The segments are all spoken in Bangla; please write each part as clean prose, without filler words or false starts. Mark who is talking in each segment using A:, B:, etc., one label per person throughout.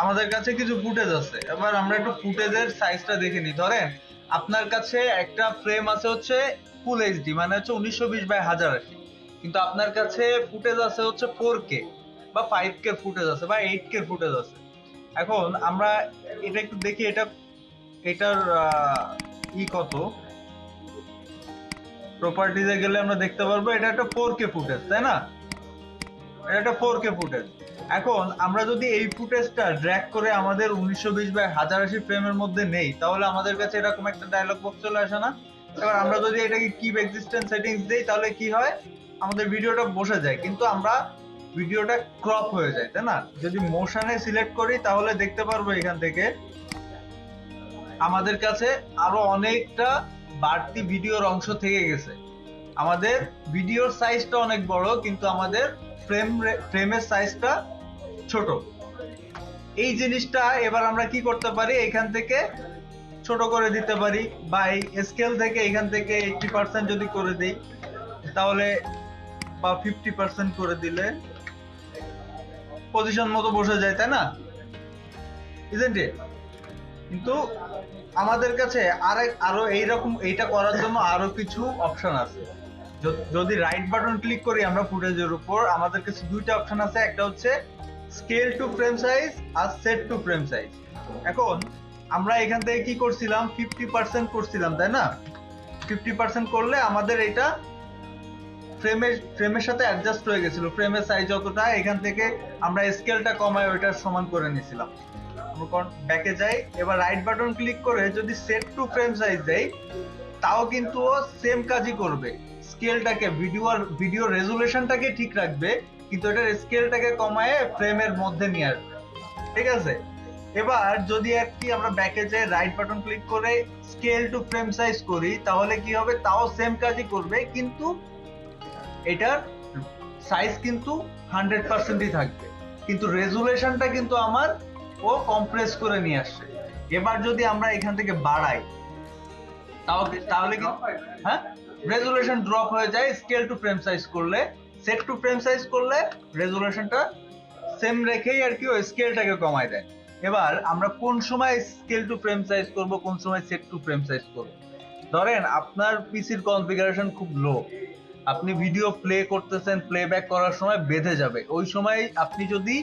A: আমাদের কাছে কিছু ফুটেজ আছে। এবার আমরা একটু ফুটেজের সাইজটা দেখে নিই। ধরেন আপনার কাছে একটা ফ্রেম আছে হচ্ছে ফুল এইচডি, মানে হচ্ছে 1920x1080, কিন্তু আপনার কাছে ফুটেজ আছে হচ্ছে 4K বা 5K ফুটেজ আছে বা 8K ফুটেজ আছে। এখন আমরা এটা একটু দেখি, এটার কত প্রপার্টিজে গেলে আমরা দেখতে পারবো এটা একটা 4K ফুটেজ, তাই না? এটা একটা 4K ফুটেজ। এখন আমরা যদি এই ফুটেজটা ড্র্যাগ করে আমাদের 1920x1080 ফ্রেমের মধ্যে নেই, তাহলে আমাদের কাছে এরকম একটা ডায়লগ বক্স চলে আসে না? এবার আমরা যদি এটাকে কিপ এক্সিস্টেন্স সেটিংস দেই, তাহলে কি হয়, আমাদের ভিডিওটা বসে যায়, কিন্তু আমরা ভিডিওটা ক্রপ হয়ে যায়, তাই না? যদি মোশনে সিলেক্ট করি তাহলে দেখতে পারবো এখান থেকে আমাদের কাছে আরো অনেকটা বাড়তি ভিডিওর অংশ থেকে গেছে। আমাদের ভিডিওর সাইজটা অনেক বড়, কিন্তু আমাদের ফ্রেমের সাইজটা ছোট। এই জিনিসটা এবার আমরা কি করতে পারি, এখান থেকে ছোট করে দিতে পারি, বা এই স্কেল থেকে এখান থেকে 80% যদি করে দিই, তাহলে বা 50% করে দিলে পজিশন মতো বসে যায়, তাই না? Isn't it? কিন্তু আমাদের কাছে আরো এইরকম এইটা করার জন্য আরো কিছু অপশন আছে। যদি রাইট বাটন ক্লিক করি আমরা ফুটেজের উপর, আমাদের কাছে দুইটা অপশন আছে। একটা হচ্ছে স্কেল টু ফ্রেম সাইজ আর সেট টু ফ্রেম সাইজ। এখন আমরা এখান থেকে কি করছিলাম, 50% করছিলাম, তাই না? 50% করলে আমাদের এটা ফ্রেমের সাথে অ্যাডজাস্ট হয়ে গেছিল। ফ্রেমের সাইজ যতটা, এখান থেকে আমরা স্কেলটা কমায় ওইটার সমান করে নিয়েছিলাম। ব্যাকে যাই, এবার রাইট বাটন ক্লিক করে যদি সেট টু ফ্রেম সাইজ দেই, তাও কিন্তু ও সেম কাজই করবে। স্কেলটাকে ভিডিও রেজুলেশনটাকে ঠিক রাখবে, কিন্তু এটার স্কেলটাকে কমায় ফ্রেমের মধ্যে নিয়ে আসবে। ঠিক আছে? এবার যদি আর কি আমরা ব্যাকে যাই, রাইট বাটন ক্লিক করে স্কেল টু ফ্রেম সাইজ করি, তাহলে কি হবে, তাও সেম কাজই করবে, কিন্তু এটার সাইজ কিন্তু 100%ই থাকবে, কিন্তু রেজুলেশনটা কিন্তু আমার ও কম্প্রেস করে নিয়ে আসছে। এবার যদি আমরা এখান থেকে বাড়াই, তাহলে কি, হ্যাঁ, রেজুলেশন ড্রপ হয়ে যায়। স্কেল টু ফ্রেম সাইজ করলে, সেট টু ফ্রেম সাইজ করলে রেজুলেশনটা সেম রেখেই আর কি ওই স্কেলটাকে কমায় দেয়। এবার আমরা কোন সময় স্কেল টু ফ্রেম সাইজ করব, কোন সময় সেট টু ফ্রেম সাইজ করব। ধরেন আপনার পিসির কনফিগারেশন খুব লো, আপনি ভিডিও প্লে করতেছেন, প্লেব্যাক করার সময় বেঁধে যাবে, ওই সময় আপনি যদি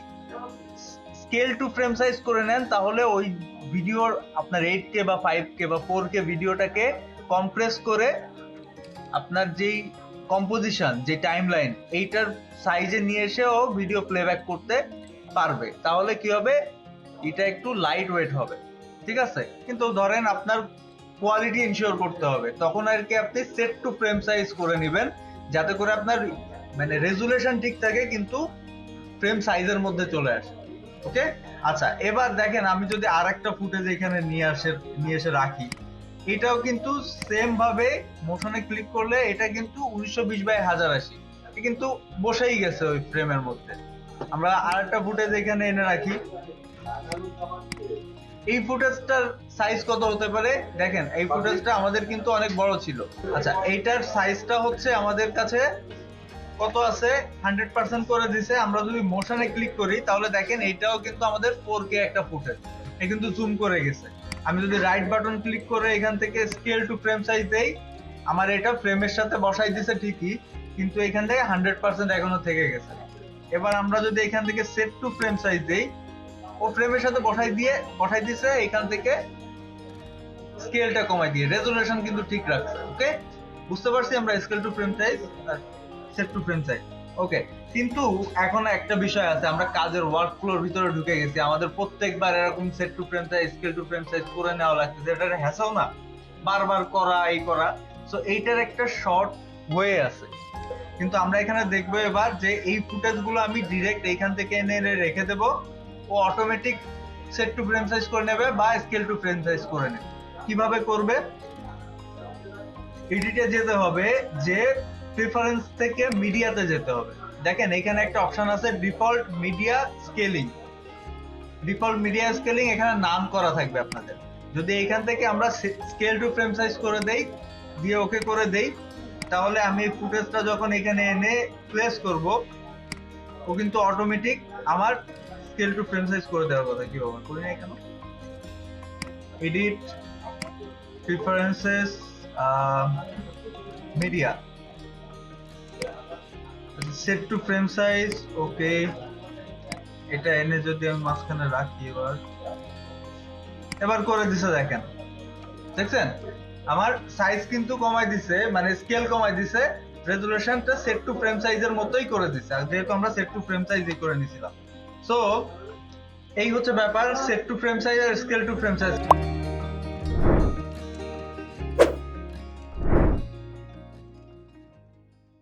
A: স্কেল টু ফ্রেম সাইজ করে নেন, তাহলে ওই ভিডিওর আপনার 8K বা 5K বা 4K ভিডিওটাকে কম্প্রেস করে আপনার যেই কম্পোজিশন, যে টাইমলাইন, এইটার সাইজে নিয়ে এসেও ভিডিও প্লেব্যাক করতে পারবে। তাহলে কি হবে, এটা একটু লাইট ওয়েট হবে, ঠিক আছে? কিন্তু ধরেন আপনার কোয়ালিটি ইনশিওর করতে হবে, তখন আর কি আপনি সেট টু ফ্রেম সাইজ করে নেবেন, যাতে করে আপনার মানে রেজুলেশন ঠিক থাকে, কিন্তু ফ্রেম সাইজের মধ্যে চলে আসে। ওকে, আচ্ছা, এবার দেখেন আমি যদি আর একটা ফুটেজ এখানে নিয়ে এসে রাখি, এটাও কিন্তু সেম ভাবে মোশনে ক্লিক করলে এটা কিন্তু 1920x1080 কিন্তু বসেই গেছে ওই ফ্রেমের মধ্যে। আমরা আর একটা ফুটেজ এখানে এনে রাখি। এই ফুটেজটার সাইজ কত হতে পারে, দেখেন এই ফুটেজটা আমাদের কিন্তু অনেক বড় ছিল। আচ্ছা, এইটার সাইজটা হচ্ছে আমাদের কাছে কত আছে, 100% করে দিছে। আমরা যদি মোশনে ক্লিক করি, তাহলে দেখেন এইটাও কিন্তু আমাদের 4K একটা ফুটেজ, এ কিন্তু জুম করে গেছে। আমি যদি রাইট বাটন ক্লিক করে এখান থেকে স্কেল টু ফ্রেম সাইজ দেই, আমার এটা ফ্রেমের সাথে বসাই দিছে ঠিকই, কিন্তু এখান থেকে 100% এখনো থেকে গেছে। এবার আমরা যদি এখান থেকে সেট টু ফ্রেম সাইজ দেই, ও ফ্রেমের সাথে বসাই দিছে, এখান থেকে স্কেলটা কমাই দিয়ে রেজোলিউশন কিন্তু ঠিক রাখছে। ওকে, বুঝতে পারছি আমরা স্কেল টু ফ্রেম সাইজ আর set to frame size. Okay, কিন্তু এখন একটা বিষয় আছে, আমরা কাজের ওয়ার্কফ্লোর ভিতরে ঢুকে গেছি, আমাদের প্রত্যেকবার এরকম set to frame size, scale to frame size করে নেওয়া লাগতেছে, এটা হ্যাসেল না, বারবার করা এই করা। সো এইটার একটা শর্ট ওয়ে আছে, কিন্তু আমরা এখানে দেখবো এবার যে এই ফুটেজ গুলো আমি ডিরেক্ট এইখান থেকে এনে রেখে দেব, ও automatic set to frame size করে নেবে বা স্কেল টু ফ্রেম সাইজ করে নেবে। কিভাবে করবে, এডিটে যেতে হবে, যে প্রেফারেন্স থেকে মিডিয়াতে যেতে হবে। দেখেন এখানে একটা অপশন আছে default media scaling. Default media scaling এখানে নাম করা থাকবে আপনাদের। যদি এখান থেকে আমরা স্কেল টু ফ্রেম সাইজ করে দেই, দিয়ে ওকে করে দেই, তাহলে আমি ফুটেজটা যখন এখানে এনে প্লেস করব, ও কিন্তু অটোমেটিক আমার স্কেল টু ফ্রেম সাইজ করে দেওয়ার কথা, কি হবে করি না কেন? Edit preferences media, set to frame size. Okay, এটা এনে যদি আমি মাঝখানে রাখি, এবার করে দিছে, দেখছেন আমার সাইজ কিন্তু কমাই দিছে, মানে স্কেল কমাই দিছে, রেজুলেশনটা সেট টু ফ্রেম সাইজের মতোই করে দিছে, আর যেহেতু আমরা সেট টু ফ্রেম সাইজই করে নিছিলাম। সো এই হচ্ছে ব্যাপার, সেট টু ফ্রেম সাইজ আর স্কেল টু ফ্রেম সাইজ।